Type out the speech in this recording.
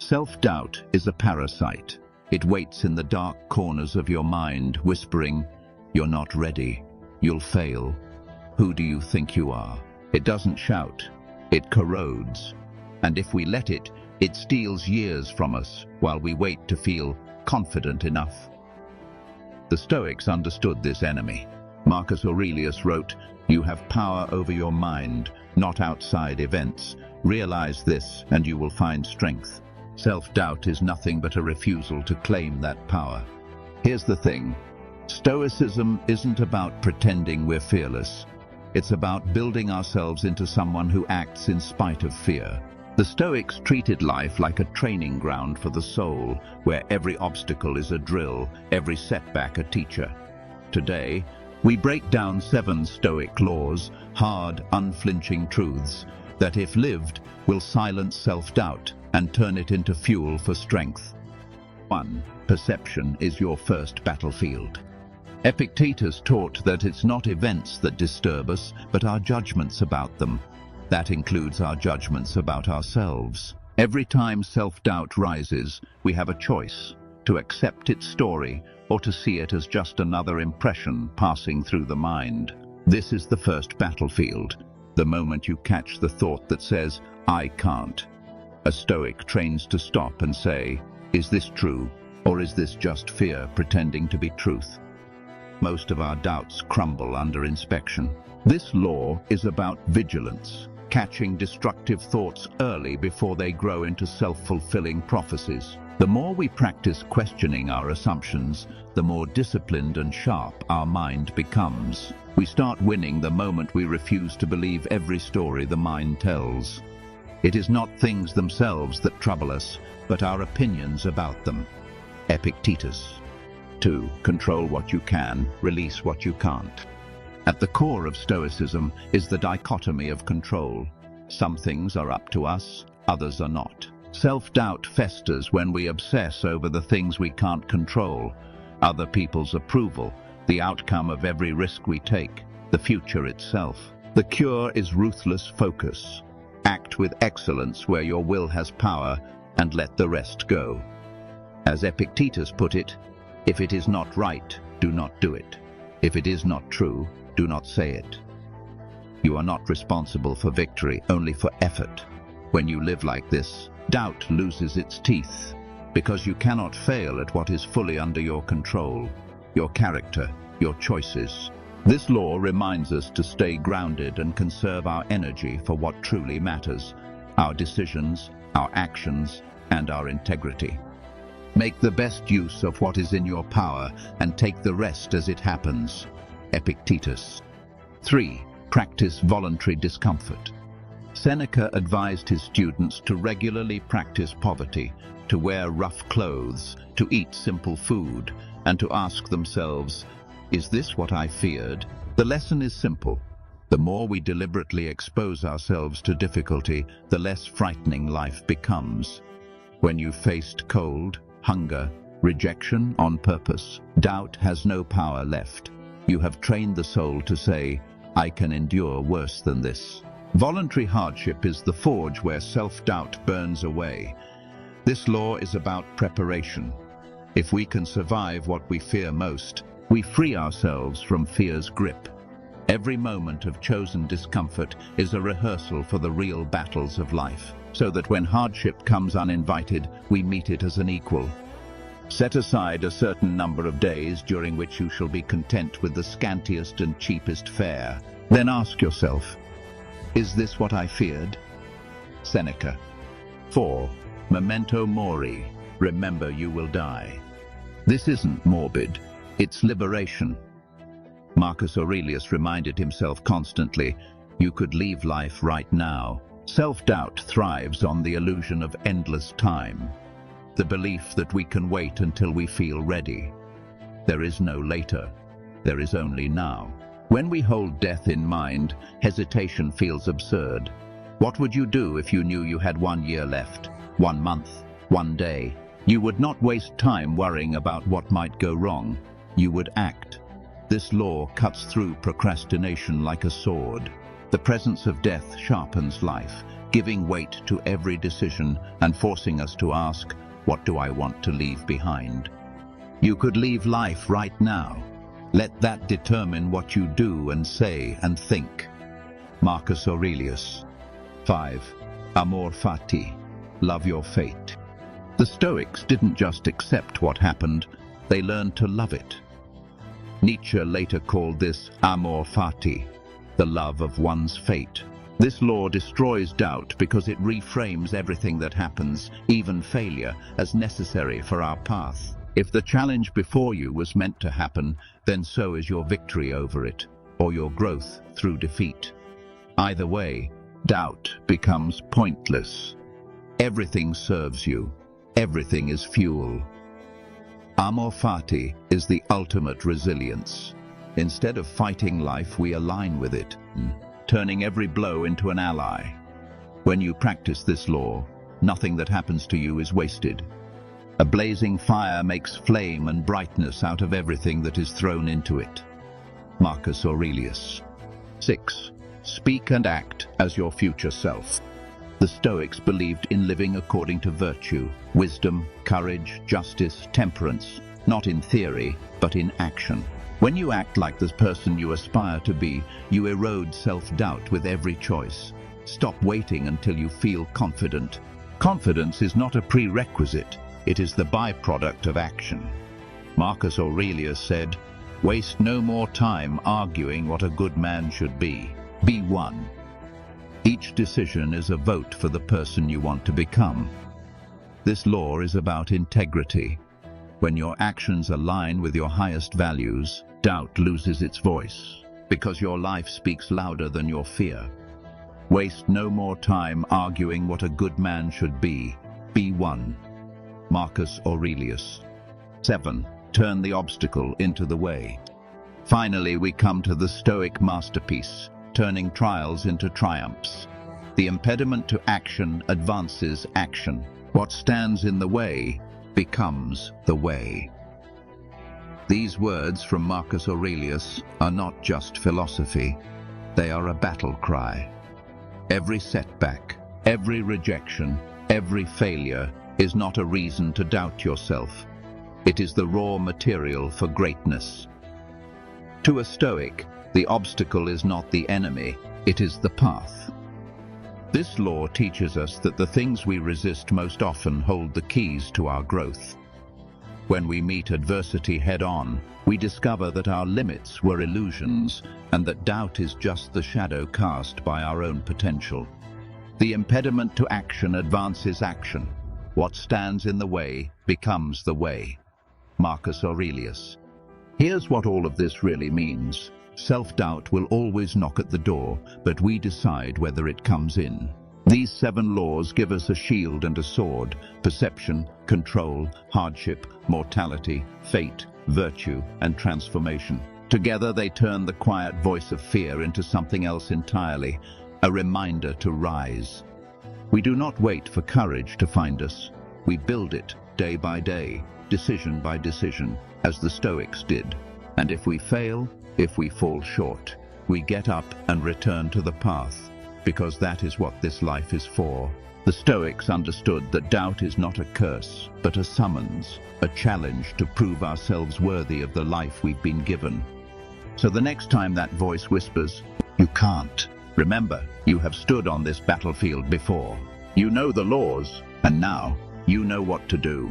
Self-doubt is a parasite. It waits in the dark corners of your mind, whispering, "You're not ready. You'll fail. Who do you think you are?" It doesn't shout. It corrodes. And if we let it, it steals years from us while we wait to feel confident enough. The Stoics understood this enemy. Marcus Aurelius wrote, "You have power over your mind, not outside events. Realize this, and you will find strength." Self-doubt is nothing but a refusal to claim that power. Here's the thing. Stoicism isn't about pretending we're fearless. It's about building ourselves into someone who acts in spite of fear. The Stoics treated life like a training ground for the soul, where every obstacle is a drill, every setback a teacher. Today, we break down 7 Stoic laws, hard, unflinching truths, that if lived, will silence self-doubt and turn it into fuel for strength. 1. Perception is your first battlefield. Epictetus taught that it's not events that disturb us, but our judgments about them. That includes our judgments about ourselves. Every time self-doubt rises, we have a choice: to accept its story or to see it as just another impression passing through the mind. This is the first battlefield, the moment you catch the thought that says, "I can't." A Stoic trains to stop and say, "Is this true, or is this just fear pretending to be truth?" Most of our doubts crumble under inspection. This law is about vigilance, catching destructive thoughts early before they grow into self-fulfilling prophecies. The more we practice questioning our assumptions, the more disciplined and sharp our mind becomes. We start winning the moment we refuse to believe every story the mind tells. It is not things themselves that trouble us, but our opinions about them. Epictetus. 2. Control what you can, release what you can't. At the core of Stoicism is the dichotomy of control. Some things are up to us, others are not. Self-doubt festers when we obsess over the things we can't control: other people's approval, the outcome of every risk we take, the future itself. The cure is ruthless focus. Act with excellence where your will has power, and let the rest go. As Epictetus put it, if it is not right, do not do it. If it is not true, do not say it. You are not responsible for victory, only for effort. When you live like this, doubt loses its teeth, because you cannot fail at what is fully under your control: your character, your choices. This law reminds us to stay grounded and conserve our energy for what truly matters: our decisions, our actions, and our integrity. Make the best use of what is in your power and take the rest as it happens. Epictetus. 3. Practice voluntary discomfort. Seneca advised his students to regularly practice poverty, to wear rough clothes, to eat simple food, and to ask themselves, "Is this what I feared?" The lesson is simple. The more we deliberately expose ourselves to difficulty, the less frightening life becomes. When you've faced cold, hunger, rejection on purpose, doubt has no power left. You have trained the soul to say, "I can endure worse than this." Voluntary hardship is the forge where self-doubt burns away. This law is about preparation. If we can survive what we fear most, we free ourselves from fear's grip. Every moment of chosen discomfort is a rehearsal for the real battles of life, so that when hardship comes uninvited, we meet it as an equal. Set aside a certain number of days during which you shall be content with the scantiest and cheapest fare. Then ask yourself, "Is this what I feared?" Seneca. 4. Memento Mori. Remember you will die. This isn't morbid, it's liberation. Marcus Aurelius reminded himself constantly, you could leave life right now. Self-doubt thrives on the illusion of endless time, the belief that we can wait until we feel ready. There is no later, there is only now. When we hold death in mind, hesitation feels absurd. What would you do if you knew you had 1 year left, 1 month, 1 day? You would not waste time worrying about what might go wrong. You would act. This law cuts through procrastination like a sword. The presence of death sharpens life, giving weight to every decision and forcing us to ask, what do I want to leave behind? You could leave life right now. Let that determine what you do and say and think. Marcus Aurelius. 5. Amor Fati. Love your fate. The Stoics didn't just accept what happened, they learned to love it. Nietzsche later called this Amor Fati, the love of one's fate. This law destroys doubt because it reframes everything that happens, even failure, as necessary for our path. If the challenge before you was meant to happen, then so is your victory over it, or your growth through defeat. Either way, doubt becomes pointless. Everything serves you. Everything is fuel. Amor Fati is the ultimate resilience. Instead of fighting life, we align with it, turning every blow into an ally. When you practice this law, nothing that happens to you is wasted. A blazing fire makes flame and brightness out of everything that is thrown into it. Marcus Aurelius. 6. Speak and act as your future self. The Stoics believed in living according to virtue, wisdom, courage, justice, temperance, not in theory, but in action. When you act like the person you aspire to be, you erode self-doubt with every choice. Stop waiting until you feel confident. Confidence is not a prerequisite, it is the byproduct of action. Marcus Aurelius said, "Waste no more time arguing what a good man should be. Be one." Each decision is a vote for the person you want to become. This law is about integrity. When your actions align with your highest values, doubt loses its voice, because your life speaks louder than your fear. Waste no more time arguing what a good man should be. Be one. Marcus Aurelius. 7. Turn the obstacle into the way. Finally, we come to the Stoic masterpiece, turning trials into triumphs. The impediment to action advances action. What stands in the way becomes the way. These words from Marcus Aurelius are not just philosophy, they are a battle cry. Every setback, every rejection, every failure is not a reason to doubt yourself. It is the raw material for greatness. To a Stoic, the obstacle is not the enemy, it is the path. This law teaches us that the things we resist most often hold the keys to our growth. When we meet adversity head-on, we discover that our limits were illusions and that doubt is just the shadow cast by our own potential. The impediment to action advances action. What stands in the way becomes the way. Marcus Aurelius. Here's what all of this really means. Self-doubt will always knock at the door, but we decide whether it comes in. These 7 laws give us a shield and a sword: perception, control, hardship, mortality, fate, virtue, and transformation. Together they turn the quiet voice of fear into something else entirely, a reminder to rise. We do not wait for courage to find us. We build it day by day, decision by decision, as the Stoics did. And if we fail, if we fall short, we get up and return to the path, because that is what this life is for. The Stoics understood that doubt is not a curse, but a summons, a challenge to prove ourselves worthy of the life we've been given. So the next time that voice whispers, "You can't," remember, you have stood on this battlefield before. You know the laws, and now you know what to do.